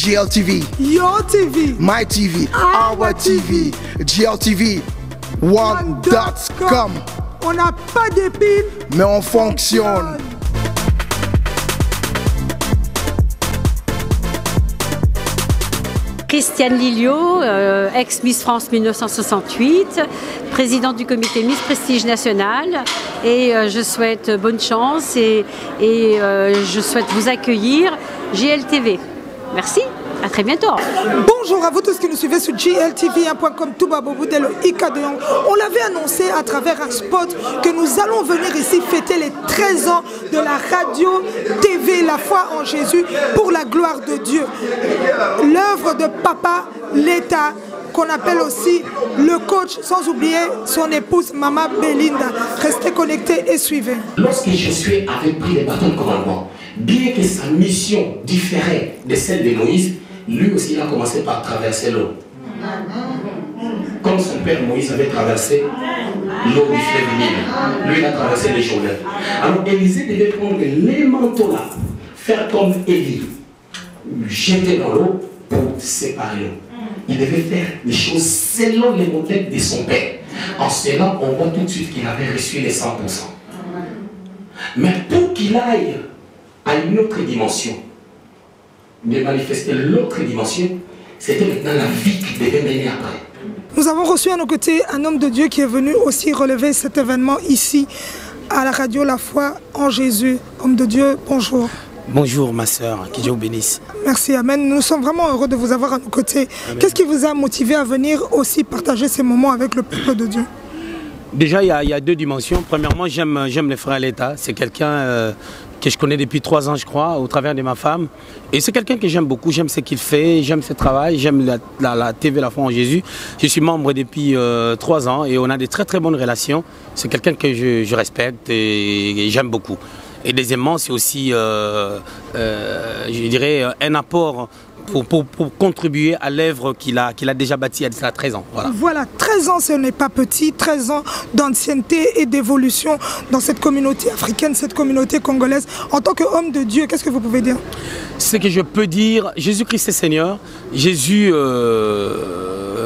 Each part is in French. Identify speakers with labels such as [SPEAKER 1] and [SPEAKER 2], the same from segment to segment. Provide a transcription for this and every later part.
[SPEAKER 1] GLTV,
[SPEAKER 2] Your TV,
[SPEAKER 1] My TV, Our TV, GLTV, One.com.
[SPEAKER 2] On n'a pas d'épines,
[SPEAKER 1] mais on fonctionne.
[SPEAKER 3] Christiane Lilliot, ex-Miss France 1968, présidente du comité Miss Prestige National, et je souhaite bonne chance et je souhaite vous accueillir GLTV. Merci, à très bientôt.
[SPEAKER 2] Bonjour à vous tous qui nous suivez sur GLTV1.com, Touba Bobo Delo Ika de Yang. On l'avait annoncé à travers un spot que nous allons venir ici fêter les 13 ans de la radio TV La Foi en Jésus pour la gloire de Dieu. L'œuvre de Papa Letta, qu'on appelle aussi le coach, sans oublier son épouse Mama Belinda. Restez connectés et suivez.
[SPEAKER 4] Lorsque Josué avait pris les bâtons de commandement, bien que sa mission différait de celle de Moïse, lui aussi il a commencé par traverser l'eau. Comme son père Moïse avait traversé l'eau du fleuve Nil, lui il a traversé les Jourdain. Alors Élisée devait prendre les manteaux là, faire comme Élie, jeter dans l'eau pour séparer l'eau. Il devait faire les choses selon les modèles de son père. En cela, on voit tout de suite qu'il avait reçu les 100%. Mais pour qu'il aille à une autre dimension, de manifester l'autre dimension, c'était maintenant la vie qui devait mener après.
[SPEAKER 2] Nous avons reçu à nos côtés un homme de Dieu qui est venu aussi relever cet événement ici à la radio La Foi en Jésus. Homme de Dieu, bonjour.
[SPEAKER 5] Bonjour ma soeur, que Dieu vous bénisse.
[SPEAKER 2] Merci, amen. Nous sommes vraiment heureux de vous avoir à nos côtés. Qu'est-ce qui vous a motivé à venir aussi partager ces moments avec le peuple de Dieu?
[SPEAKER 5] Déjà, il y a deux dimensions. Premièrement, j'aime le frère Letta. C'est quelqu'un que je connais depuis 3 ans, je crois, au travers de ma femme. Et c'est quelqu'un que j'aime beaucoup. J'aime ce qu'il fait, j'aime ce travail, j'aime la TV La Foi en Jésus. Je suis membre depuis 3 ans et on a de très très bonnes relations. C'est quelqu'un que je respecte et j'aime beaucoup. Et deuxièmement, c'est aussi, je dirais, un apport pour contribuer à l'œuvre qu'il a déjà bâtie à 13 ans.
[SPEAKER 2] Voilà, 13 ans, ce n'est pas petit, 13 ans d'ancienneté et d'évolution dans cette communauté africaine, cette communauté congolaise. En tant qu'homme de Dieu, qu'est-ce que vous pouvez dire?
[SPEAKER 5] Ce que je peux dire, Jésus-Christ est Seigneur. Jésus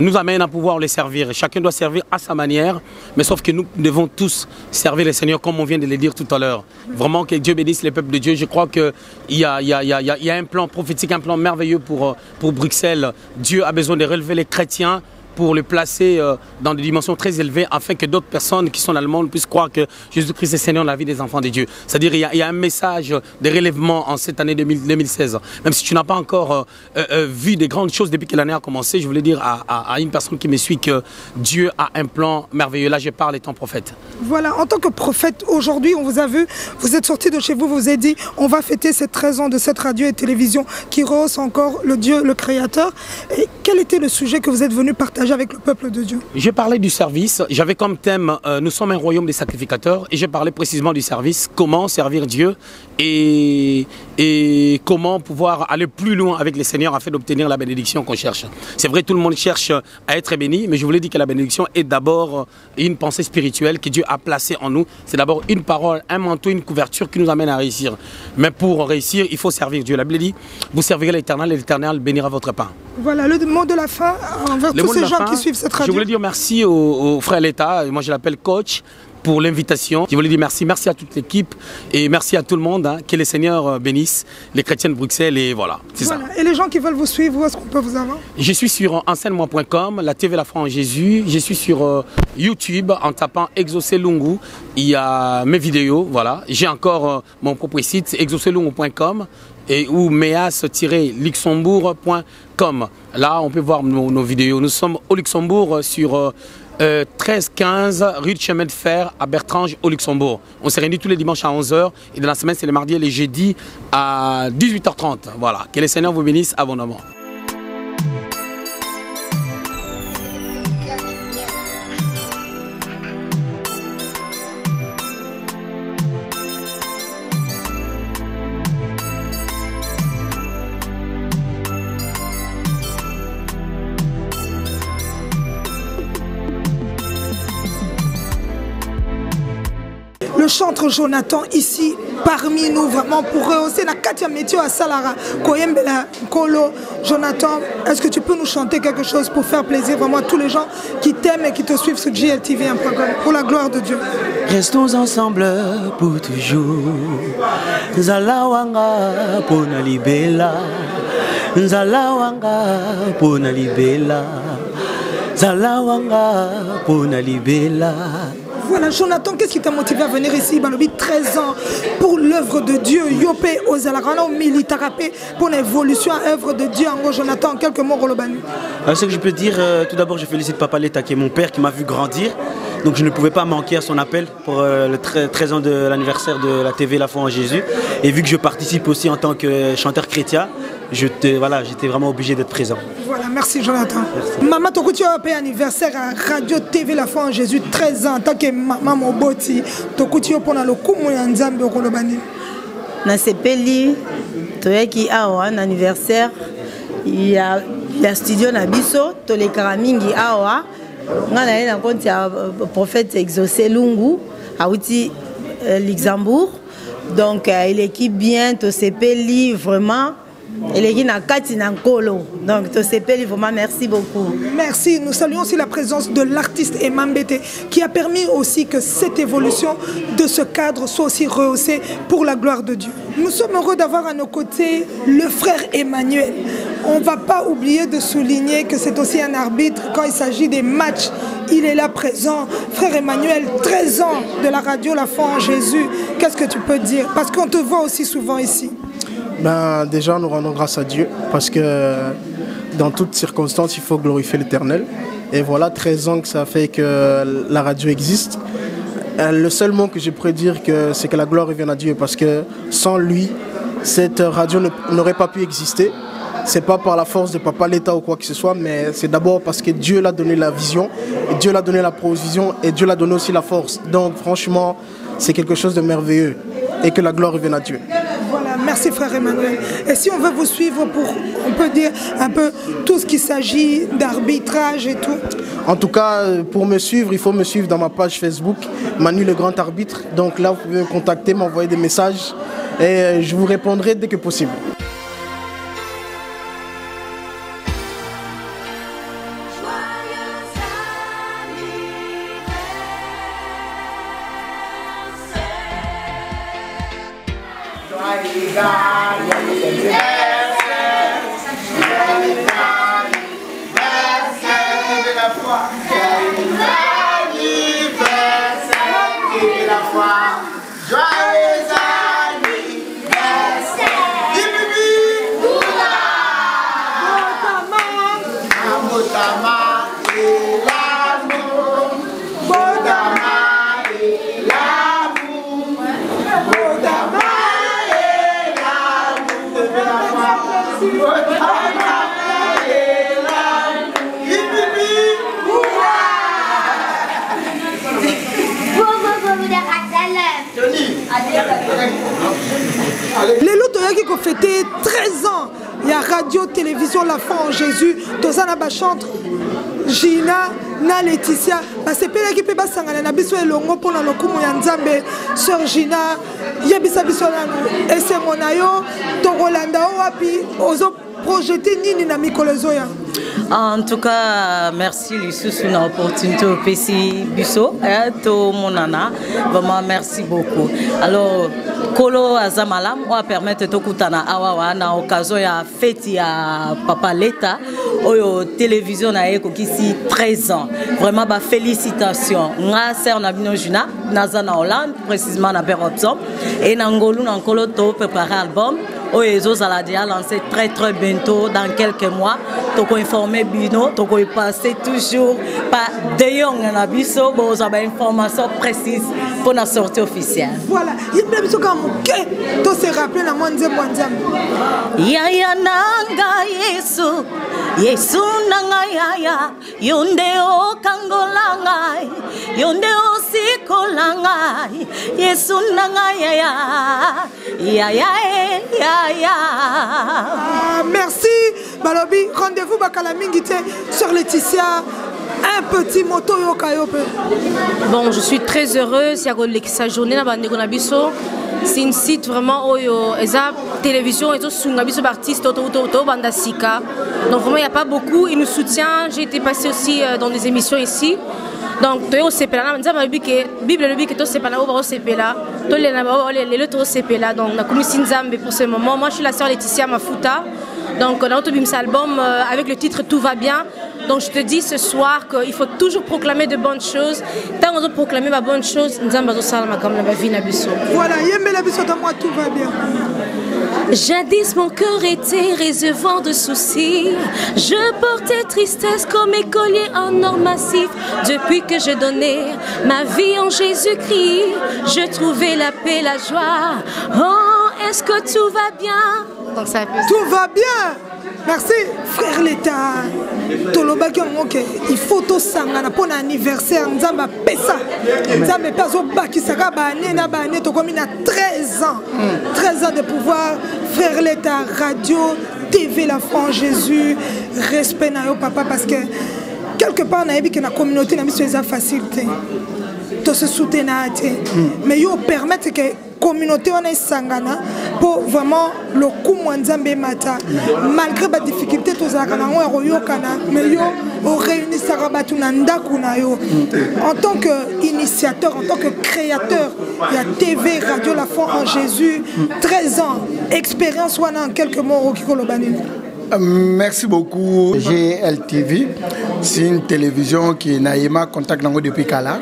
[SPEAKER 5] nous amène à pouvoir le servir. Chacun doit servir à sa manière, mais sauf que nous devons tous servir le Seigneur comme on vient de le dire tout à l'heure. Vraiment que Dieu bénisse les peuples de Dieu. Je crois qu'il y a un plan prophétique, un plan merveilleux pour Bruxelles. Dieu a besoin de relever les chrétiens pour les placer dans des dimensions très élevées afin que d'autres personnes qui sont dans le monde puissent croire que Jésus-Christ est Seigneur dans la vie des enfants de Dieu. C'est-à-dire il y a un message de relèvement en cette année 2016. Même si tu n'as pas encore vu des grandes choses depuis que l'année a commencé, je voulais dire à une personne qui me suit que Dieu a un plan merveilleux. Là, je parle étant prophète.
[SPEAKER 2] Voilà, en tant que prophète, aujourd'hui, on vous a vu, vous êtes sorti de chez vous, vous vous êtes dit, on va fêter ces 13 ans de cette radio et télévision qui rehausse encore le Dieu, le Créateur. Et quel était le sujet que vous êtes venu partager avec le peuple de Dieu?
[SPEAKER 5] J'ai parlé du service, j'avais comme thème nous sommes un royaume des sacrificateurs et j'ai parlé précisément du service, comment servir Dieu et comment pouvoir aller plus loin avec les seigneurs afin d'obtenir la bénédiction qu'on cherche. C'est vrai, tout le monde cherche à être béni, mais je voulais dire que la bénédiction est d'abord une pensée spirituelle que Dieu a placée en nous. C'est d'abord une parole, un manteau, une couverture qui nous amène à réussir. Mais pour réussir, il faut servir Dieu. La Bible dit, vous servirez l'Éternel et l'Éternel bénira votre pain.
[SPEAKER 2] Voilà, le mot de la fin envers tous ces gens qui suivent cette radio.
[SPEAKER 5] Je voulais dire merci au frère Letta, moi je l'appelle coach, pour l'invitation. Je voulais dire merci à toute l'équipe et merci à tout le monde. Hein, que les seigneurs bénissent les chrétiens de Bruxelles et voilà, c'est ça.
[SPEAKER 2] Et les gens qui veulent vous suivre, où est-ce qu'on peut vous avoir? Je
[SPEAKER 5] suis sur enseigne-moi.com, la TV La Foi en Jésus. Je suis sur YouTube en tapant Exaucé Lungu. Il y a mes vidéos, voilà. J'ai encore mon propre site, exaucelungu.com. ou meas-luxembourg.com. Là, on peut voir nos vidéos. Nous sommes au Luxembourg sur 13-15 rue de Chemin de Fer à Bertrange au Luxembourg. On s'est réunis tous les dimanches à 11 h et dans la semaine, c'est les mardis et les jeudis à 18 h 30. Voilà. Que les Seigneurs vous bénissent abondamment.
[SPEAKER 2] Le chantre Jonathan ici parmi nous vraiment pour rehausser la Katia Métio à Salara, Koyembela, Kolo, Jonathan. Est-ce que tu peux nous chanter quelque chose pour faire plaisir vraiment à tous les gens qui t'aiment et qui te suivent sur GLTV pour la gloire de Dieu?
[SPEAKER 6] Restons ensemble pour toujours. Nzalawanga pona libela. Nzalawanga pona libela. Nzalawanga pona libela.
[SPEAKER 2] Voilà, Jonathan, qu'est-ce qui t'a motivé à venir ici, Balobi, 13 ans pour l'œuvre de Dieu, Yopé, Ozalarana, Militarapé, pour l'évolution à l'œuvre de Dieu, en Jonathan, en quelques mots, Rolobani.
[SPEAKER 6] Ce que je peux dire, tout d'abord, je félicite Papa Leta, qui est mon père, qui m'a vu grandir. Donc je ne pouvais pas manquer à son appel pour le 13 ans de l'anniversaire de la TV La Foi en Jésus. Et vu que je participe aussi en tant que chanteur chrétien, j'étais vraiment obligé d'être présent.
[SPEAKER 2] Voilà, merci Jonathan. Merci. Maman, tu as fait anniversaire à Radio TV La Foi en Jésus, 13 ans, en tant que maman Moboti. Tu as pour le coup, Nzambe Rolobani.
[SPEAKER 7] Na sepeli, tu as qui a un anniversaire, il y a studio Nabiso, tu les karamingi awa. On a un compte prophète exaucé Lungu à Outi Luxembourg. Donc il équipe bien, tu sais vraiment. Il est na Kati Nankolo. Donc tu sais vraiment, merci beaucoup.
[SPEAKER 2] Merci. Nous saluons aussi la présence de l'artiste Emambete qui a permis aussi que cette évolution de ce cadre soit aussi rehaussée pour la gloire de Dieu. Nous sommes heureux d'avoir à nos côtés le frère Emmanuel. On ne va pas oublier de souligner que c'est aussi un arbitre quand il s'agit des matchs. Il est là présent. Frère Emmanuel, 13 ans de la radio La Foi en Jésus. Qu'est-ce que tu peux dire? Parce qu'on te voit aussi souvent ici.
[SPEAKER 8] Ben, déjà, nous rendons grâce à Dieu parce que dans toutes circonstances, il faut glorifier l'Éternel. Et voilà, 13 ans que ça fait que la radio existe. Le seul mot que je pourrais dire, c'est que la gloire revient à Dieu parce que sans lui, cette radio n'aurait pas pu exister. C'est pas par la force de Papa Leta ou quoi que ce soit, mais c'est d'abord parce que Dieu l'a donné la vision, et Dieu l'a donné la provision et Dieu l'a donné aussi la force. Donc franchement, c'est quelque chose de merveilleux et que la gloire revienne à Dieu.
[SPEAKER 2] Voilà, merci frère Emmanuel. Et si on veut vous suivre pour, on peut dire un peu tout ce qui s'agit d'arbitrage et tout?
[SPEAKER 8] En tout cas, pour me suivre, il faut me suivre dans ma page Facebook, Manu le Grand Arbitre. Donc là, vous pouvez me contacter, m'envoyer des messages et je vous répondrai dès que possible.
[SPEAKER 2] Les lots qui ont fêté 13 ans, il y a Radio Télévision La Foi en Jésus, Tozana Bachante, Gina, na Laetitia, c'est pas l'équipe qui passe à la biso et longo pour le coup Nzambe, Sœur Gina, Yabisa Bissolano, et c'est mon ayo, Torolanda Wapi, ozo projeté Nini na Mikolezoya.
[SPEAKER 7] En tout cas, merci Lussous pour l'opportunité au PC Busso, tout mon nana, vraiment merci beaucoup. Alors, Kolo Azamalam, on va permettre de Kutana Awawa, na occasion ya fête ya Papa Leta, au télévision na eko ici 13 ans. Vraiment, bah félicitations. Nga sœur Nabino Juna, Nazana Hollande, précisément na Beropsom, et Nangolou Nankolo to préparer album. Oezo Zaladia lancé très bientôt dans quelques mois. Toko informé Bino, toko y passer toujours par Deyong Nabiso, bon ça information précise pour la sortie officielle.
[SPEAKER 2] Voilà, il y a même comme que to se rappeler na mwanze.
[SPEAKER 7] Yaya nanga Yesu, Yesu nanga yaya, yonde o kangolanga, yonde o sikolanga, Yesu nanga yaya, yaya
[SPEAKER 2] merci Balobi, rendez-vous Bakalamingite sur Laetitia. Un petit moto yoka yope.
[SPEAKER 9] Bon, je suis très heureuse. Il y a sa journée là-bas, c'est une site vraiment où il y a télévision et tout sur artistes bandasika. Donc vraiment il n'y a pas beaucoup, il nous soutient. J'ai été passée aussi dans des émissions ici. Donc tu es au CPLA, la Bible le dit que tu es au CPLA, tu es au CPLA. Donc la commission Nzambe pour ce moment. Moi je suis la sœur Laetitia Mafuta. Donc on a un album avec le titre Tout va bien. Donc je te dis ce soir qu'il faut toujours proclamer de bonnes choses. Tant qu'on doit proclamer de bonnes choses, Nzambe salama comme la vie nabiso.
[SPEAKER 2] Voilà, yembe la biso dans moi tout va bien.
[SPEAKER 9] Jadis mon cœur était réservoir de soucis. Je portais tristesse comme écolier en or massif. Depuis que je donnais ma vie en Jésus-Christ, je trouvais la paix, la joie. Oh, est-ce que tout va bien? Donc ça
[SPEAKER 2] tout va bien. Merci frère l'État. Il faut tout ça pour l'anniversaire. Nzamba pesa. Nzamba peso bakisaka bané na bané to comme il a 13 ans. 13 ans de pouvoir faire l'État radio, TV la France Jésus, respect na yo papa parce que quelque part na yebi que la communauté na biso eza facilité. To se soutenir mais yo permettre que communauté on est sangana pour vraiment le coup Nzambe mata malgré les difficultés tous à kana mais yo on réunit sarabatu na ndaku na yo en tant qu'initiateur en tant que créateur il y a TV radio la foi en Jésus 13 ans expérience wana en quelques mots qui kolobanini.
[SPEAKER 1] Merci beaucoup GLTV. C'est une télévision qui n'a contact depuis Kala.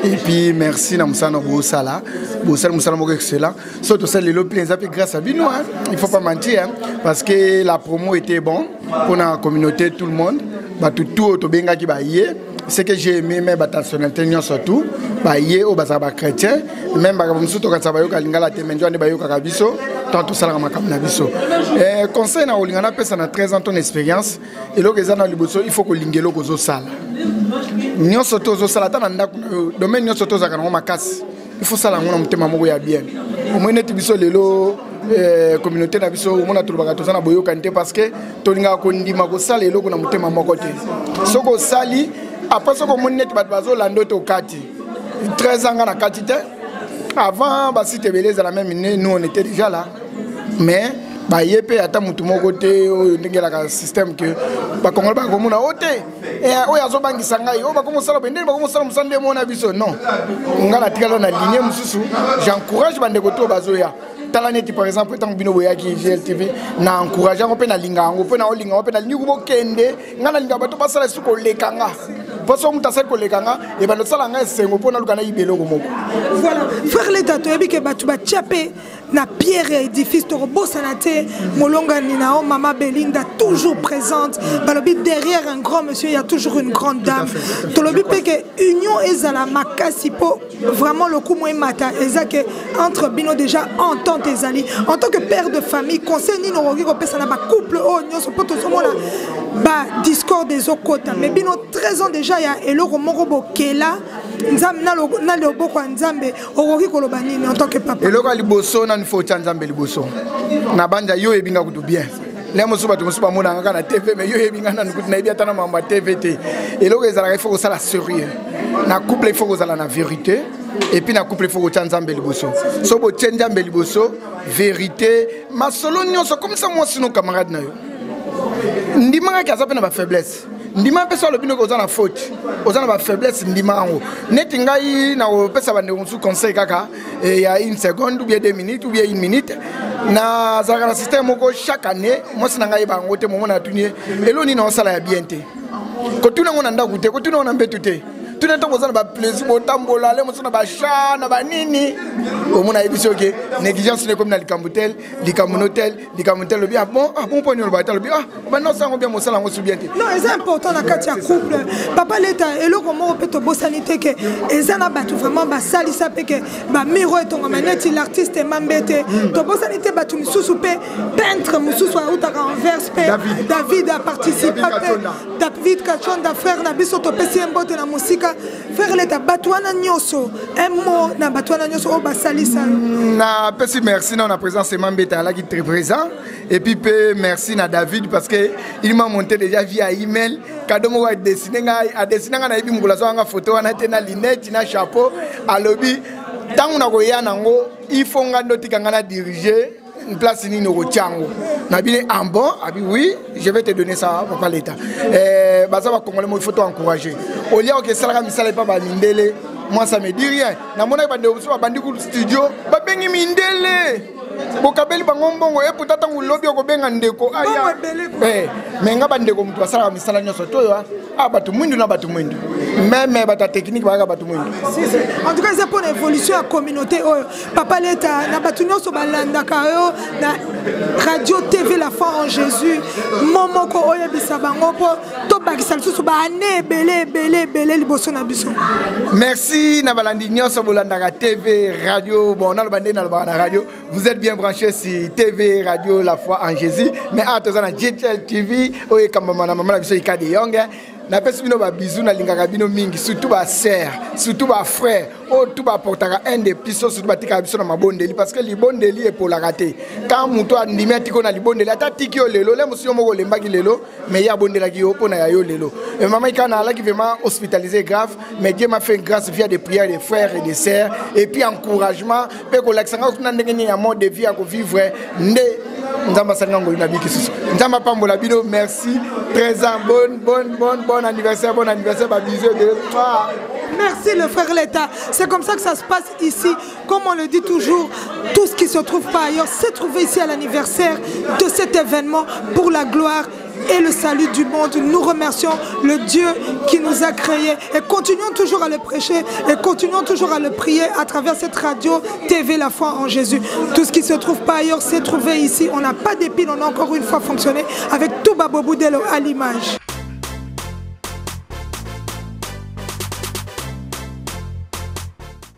[SPEAKER 1] Et puis merci Namsana Boussala. Boussala Moussala Moussala excellent. Surtout celle de l'opinion grâce à Bino. Il ne faut pas mentir. Parce que la promo était bonne pour la communauté, tout le monde. Tout autobenga qui va y. Ce que j'ai aimé, mais la nationalité surtout, baye au bazaba chrétien, même bagamsuto quand ça va yoka lingala temenjo ne bayoka kabiso, tant tout ça la makam na biso. Conseil na olingana pesa na 13 ans ton expérience, et lo kezana liboso il faut que lingelo kozo sala. Nyo soto zo sala ta na ndaku domaine nyo soto za kana makasi. Il faut sala ngona mutema moko ya bien. Au moins net biso lelo communauté na biso mona tulubaka tozana boyoka nte parce que tolinga ko ndima ko sala eloko na mutema moko te. Soko sali après ce que net batbazo lando to kati 13 ans na kati te avant ba site beleza la même année nous on était déjà là mais ba yepe ata mutu moko te o ndengela ka système que ba kongol ba komuna ote et o yazo bangisa ngai o ba komosala bende ba komosala musande mona biso non ngala tikala na ligne mususu j'encourage bande ko to bazoya Talaneti par exemple tant bino boyaki GLTV na encourager on pe na linga on pe na olinga on pe na lingu bokende ngana linga bato basala suko lekanga poso mutasala ko lekanga e ba nosala nga sengo pona lukana ibelo ko moko.
[SPEAKER 2] Voilà frère l'État to ebike batu ba tchapé na pierre édifice to bosanate molonga ni na maman Belinda toujours présente balobi derrière un grand monsieur il y a toujours une grande dame to lobi pe que union ezala makasi po vraiment le coup moins mata ezake entre bino déjà entend tes alliés en tant que père de famille conseil ni no rogi ko pesa na ba couple oh nyoso poto somo la ba discord des okota mais bino 13 ans déjà ya eloko moko bokela nzambe na le boko nzambe rogi ko lobanini en tant que papa
[SPEAKER 1] eloko liboso na faut nzambe liboso na banja yo ebinga kutu bien les mosuba to mosuba mona ngaka na TV mais yo ebinga na kutu na ebi atana mamba TVT eloko ezala il faut que ça la sérieux na couple il faut que ça la vérité et puis na couple il faut que nzambe liboso so bo nzambe liboso vérité ma solo nyonso comme ça moi sinon camarade na yo ndimanga ki azape na ba faiblesse ndima pesa lobino ko zana faute ozana ba faiblesse ndima ngo neti ngai na pesa bande onsu conseil kaka et ya une seconde ou bien 2 minutes ou bien 1 minute na zaka système moko chaque année moi sina ngai ba ngote mo na tunie eloni na osala ya bien te ko tuna ngona ndaku te ko tuna na mbetu te tuna to kozana ba plaisir bo tambola le mo sona ba chana ba nini o mona ebiso ke négligence ne comme na likambutel likamunotel bien bon point le batal bien ba non ça bien mo sala ngo su bien te
[SPEAKER 2] non c'est important na katia couple papa l'État et le comment peut to bosanité que ezana batu vraiment ba salisa pe que ba miro etonga maneti l'artiste mambete to bosanité batu misusu pe peintre misusu auta renverse pe David a participé David Kachonda frère na biso to pesi mbote na musika faire l'État batouana nyoso un mot na batouana nyoso o basalisa
[SPEAKER 1] na pesi merci na présence mambeta là qui très présent et puis merci na David parce que il m'a monté déjà via email cadeau mo a dessiné na ibi mukula so nga photo wana te na lunette na chapeau à lobby tant on a goya nango il faut ngando tikangana diriger une place ni no chango na bine en bon abi oui je vais te donner ça papa l'état baza ba congolais il faut t'encourager au lieu que ça misala pas ba mindele moi ça me dit rien na mona ba de bandi ku studio ba bengi mindele bokabeli bango mbongo e potata ngulobi okobenga ndeko aya mais nga bandeko mtu asala misala nyoso toyo batu mwindu na batu mwindu même bata technique ba batu mwindu
[SPEAKER 2] en tout cas c'est pour l'évolution de la communauté papa l'état na batu nyoso balanda kayo na radio TV la foi en Jésus momoko oyo bisabango po to bakisa lusu ba ane belé liboso na biso.
[SPEAKER 1] Merci na balandi nyoso bolanda ka TV radio bon na bande na radio vous êtes bien branchés sur TV radio la foi en Jésus mais à tous na JTL TV oyo kamama mama biso ikade yonge na pesi bino ba bisou na lingaka bino mingi surtout ba sœur surtout ba frère tout ba portaka un des plus surtout ba tika biso na mabondeli parce que libondeli est pour la rater quand muto andimi atiko na libondeli ata tiki lelo le musio moko lembaki lelo mais ya bondela ki yo pona ya yo lelo et maman ikana ala qui vraiment hospitalisé grave mais Dieu m'a fait grâce via des prières des frères et des sœurs et puis encouragement pe ko laksanga kuna ndenge ya mode de vie à vivre nde nzamba sangango na biki susu nzamba pambola bino merci 13 ans bon anniversaire babisé de
[SPEAKER 2] merci le frère l'État. C'est comme ça que ça se passe ici. Comme on le dit toujours, tout ce qui se trouve pas ailleurs s'est trouvé ici à l'anniversaire de cet événement pour la gloire et le salut du monde. Nous remercions le Dieu qui nous a créés et continuons toujours à le prêcher et continuons toujours à le prier à travers cette radio TV La Foi en Jésus. Tout ce qui se trouve pas ailleurs s'est trouvé ici. On n'a pas d'épines, on a encore une fois fonctionné avec Touba Bobo Dello à l'image.